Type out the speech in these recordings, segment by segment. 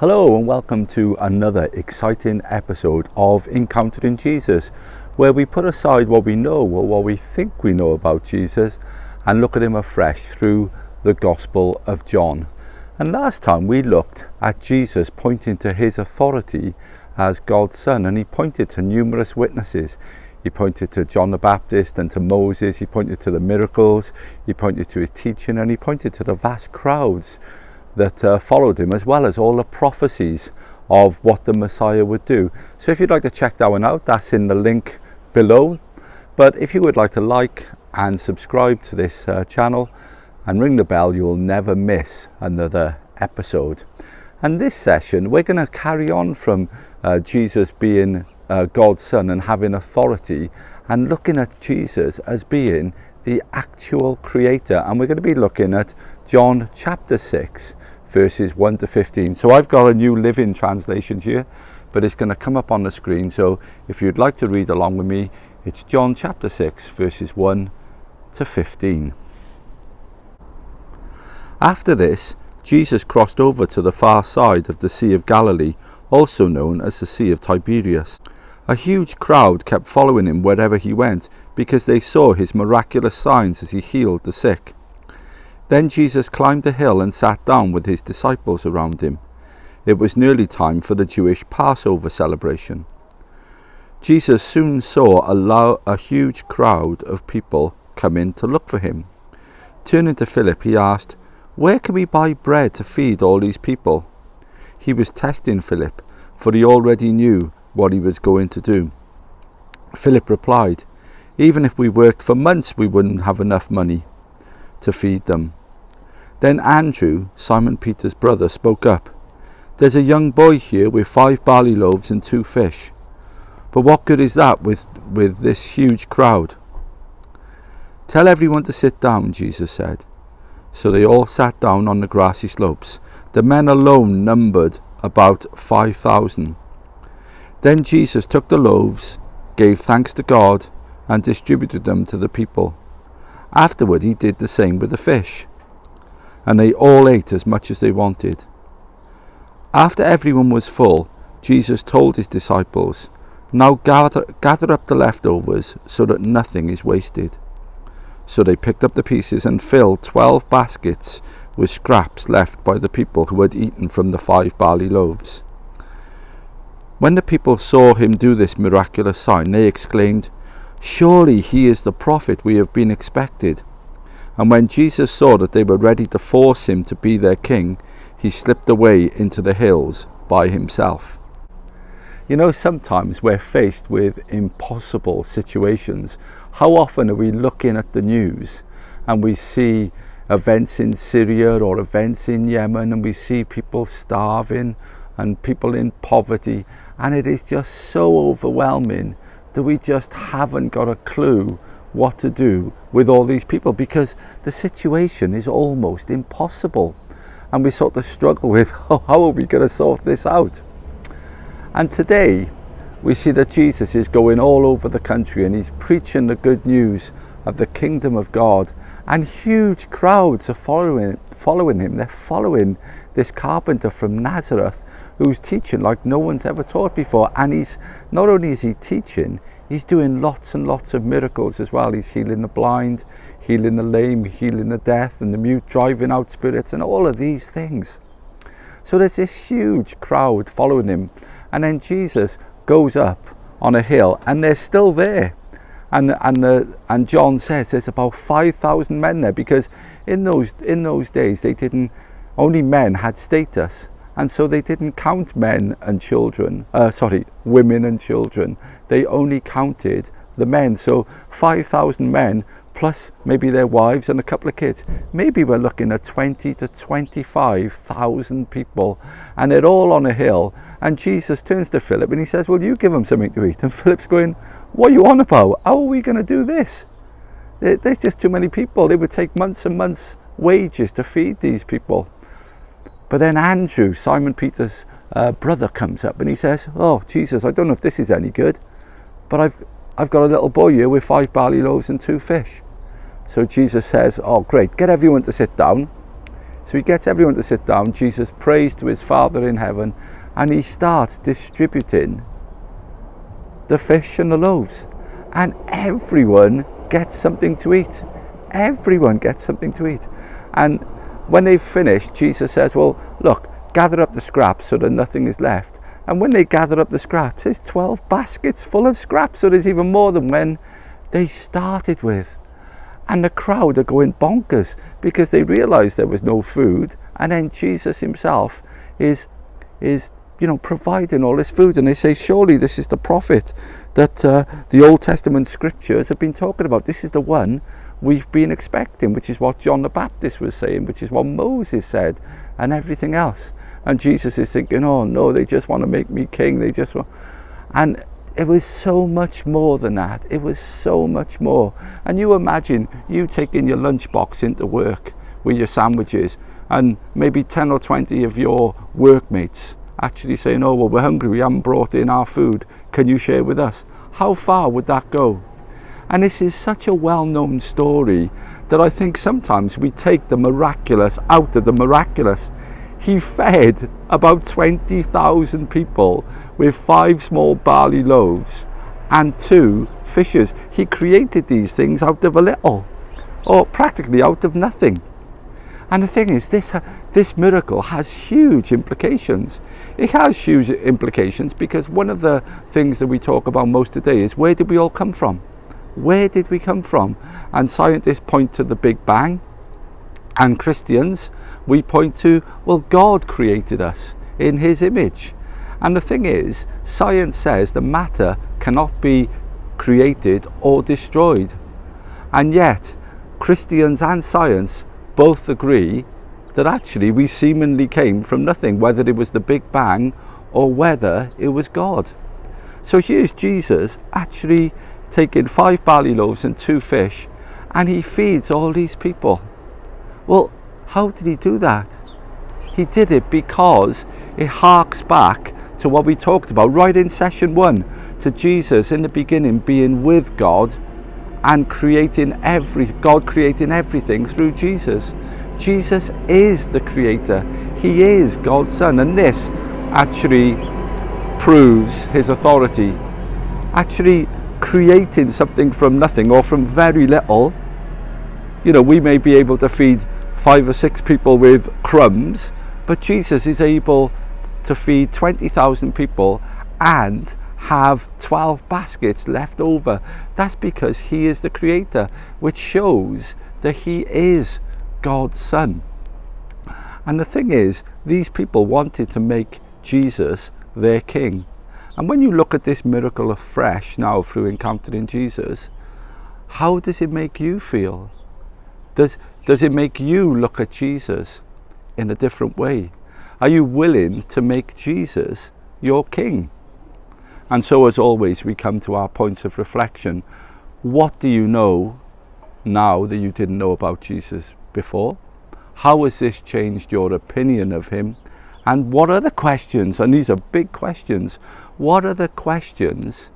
Hello and welcome to another exciting episode of Encountering Jesus, where we put aside what we know or what we think we know about Jesus and look at him afresh through the Gospel of John. And last time we looked at Jesus pointing to his authority as God's Son, and he pointed to numerous witnesses. He pointed to John the Baptist and to Moses, he pointed to the miracles, he pointed to his teaching, and he pointed to the vast crowds that followed him, as well as all the prophecies of what the Messiah would do. So if you'd like to check that one out, that's in the link below. But if you would like to like and subscribe to this channel and ring the bell, you'll never miss another episode. And this session we're going to carry on from Jesus being God's Son and having authority, and looking at Jesus as being the actual creator. And we're going to be looking at John chapter 6 verses 1 to 15. So I've got a New Living Translation here, but it's going to come up on the screen. So if you'd like to read along with me, it's John chapter 6 verses 1 to 15. After this, Jesus crossed over to the far side of the Sea of Galilee, also known as the Sea of Tiberias. A huge crowd kept following him wherever he went, because they saw his miraculous signs as he healed the sick. Then Jesus climbed a hill and sat down with his disciples around him. It was nearly time for the Jewish Passover celebration. Jesus soon saw a huge crowd of people come in to look for him. Turning to Philip, he asked, "Where can we buy bread to feed all these people?" He was testing Philip, for he already knew what he was going to do. Philip replied, "Even if we worked for months, we wouldn't have enough money to feed them." Then Andrew, Simon Peter's brother, spoke up. "There's a young boy here with 5 barley loaves and 2 fish. But what good is that with this huge crowd?" "Tell everyone to sit down," Jesus said. So they all sat down on the grassy slopes. The men alone numbered about 5,000. Then Jesus took the loaves, gave thanks to God, and distributed them to the people. Afterward he did the same with the fish, and they all ate as much as they wanted. After everyone was full, Jesus told his disciples, "Now gather up the leftovers so that nothing is wasted." So they picked up the pieces and filled 12 baskets with scraps left by the people who had eaten from the 5 barley loaves. When the people saw him do this miraculous sign, they exclaimed, "Surely he is the prophet we have been expected." And when Jesus saw that they were ready to force him to be their king, he slipped away into the hills by himself. You know, sometimes we're faced with impossible situations. How often are we looking at the news and we see events in Syria or events in Yemen, and we see people starving and people in poverty, and it is just so overwhelming that we just haven't got a clue what to do with all these people, because the situation is almost impossible, and we sort of struggle with, how are we going to sort this out? And today we see that Jesus is going all over the country and he's preaching the good news of the kingdom of God, and huge crowds are following him. They're following this carpenter from Nazareth who's teaching like no one's ever taught before. And he's not only is he teaching, he's doing lots and lots of miracles as well. He's healing the blind, healing the lame, healing the deaf and the mute, driving out spirits, and all of these things. So there's this huge crowd following him, and then Jesus goes up on a hill and they're still there. And John says there's about 5,000 men there, because in those days only men had status, and so they didn't count women and children. They only counted the men. So 5,000 men plus maybe their wives and a couple of kids. Maybe we're looking at 20 to 25,000 people, and they're all on a hill. And Jesus turns to Philip and he says, "Well, you give them something to eat." And Philip's going, "What are you on about? How are we going to do this? There's just too many people. It would take months and months' wages to feed these people." But then Andrew, Simon Peter's brother, comes up and he says, "Oh, Jesus, I don't know if this is any good, but I've got a little boy here with 5 barley loaves and 2 fish. So Jesus says, "Oh, great, get everyone to sit down." So he gets everyone to sit down. Jesus prays to his Father in heaven, and he starts distributing the fish and the loaves, and everyone gets something to eat. Everyone gets something to eat. And when they've finished, Jesus says, well, look, gather up the scraps so that nothing is left. And when they gather up the scraps, there's 12 baskets full of scraps, so there's even more than when they started with. And the crowd are going bonkers because they realise there was no food, and then Jesus himself is providing all this food, and they say, surely this is the prophet that the Old Testament scriptures have been talking about. This is the one we've been expecting, which is what John the Baptist was saying, which is what Moses said, and everything else. And Jesus is thinking, oh no, they just want to make me king. They just want... And it was so much more than that. It was so much more. And you imagine you taking your lunchbox into work with your sandwiches, and maybe 10 or 20 of your workmates actually saying, oh, well, we're hungry, we haven't brought in our food, can you share with us? How far would that go? And this is such a well-known story that I think sometimes we take the miraculous out of the miraculous. He fed about 20,000 people with 5 small barley loaves and 2 fishes. He created these things out of a little, or practically out of nothing. And the thing is, this miracle has huge implications. It has huge implications because one of the things that we talk about most today is, where did we all come from? Where did we come from? And scientists point to the Big Bang, and Christians, we point to, well, God created us in his image. And the thing is, science says the matter cannot be created or destroyed. And yet, Christians and science both agree that actually we seemingly came from nothing, whether it was the Big Bang or whether it was God. So here's Jesus actually taking 5 barley loaves and 2 fish, and he feeds all these people. Well, how did he do that? He did it because it harks back to what we talked about right in session 1, to Jesus in the beginning being with God and God creating everything through Jesus. Jesus is the creator. He is God's son, and this actually proves his authority. Actually creating something from nothing or from very little. We may be able to feed 5 or 6 people with crumbs, but Jesus is able to feed 20,000 people and have 12 baskets left over. That's because he is the creator, which shows that he is God's son. And the thing is, these people wanted to make Jesus their king. And when you look at this miracle afresh now through encountering Jesus, how does it make you feel? Does it make you look at Jesus in a different way? Are you willing to make Jesus your king? And so, as always, we come to our points of reflection. What do you know now that you didn't know about Jesus before? How has this changed your opinion of him? And what other questions, and these are big questions, what other questions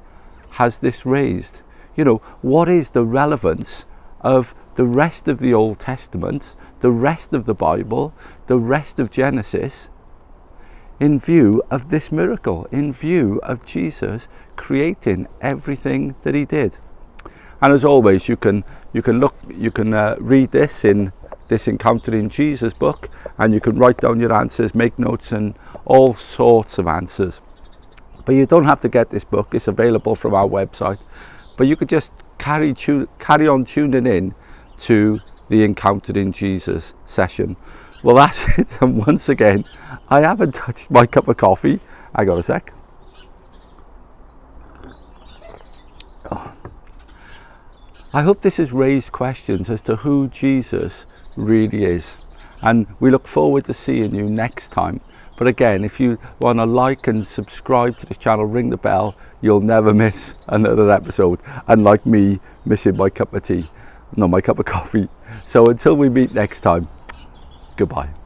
has this raised? What is the relevance of the rest of the Old Testament, the rest of the Bible, the rest of Genesis, in view of this miracle, in view of Jesus creating everything that he did? And as always, you can read this in this Encountering Jesus book, and you can write down your answers, make notes, and all sorts of answers. But you don't have to get this book. It's available from our website. But you could just carry on tuning in to the Encountering Jesus session. Well, that's it. And once again, I haven't touched my cup of coffee. I got a sec. Oh. I hope this has raised questions as to who Jesus really is. And we look forward to seeing you next time. But again, if you want to like and subscribe to the channel, ring the bell, you'll never miss another episode. Unlike me missing my cup of coffee. So until we meet next time, goodbye.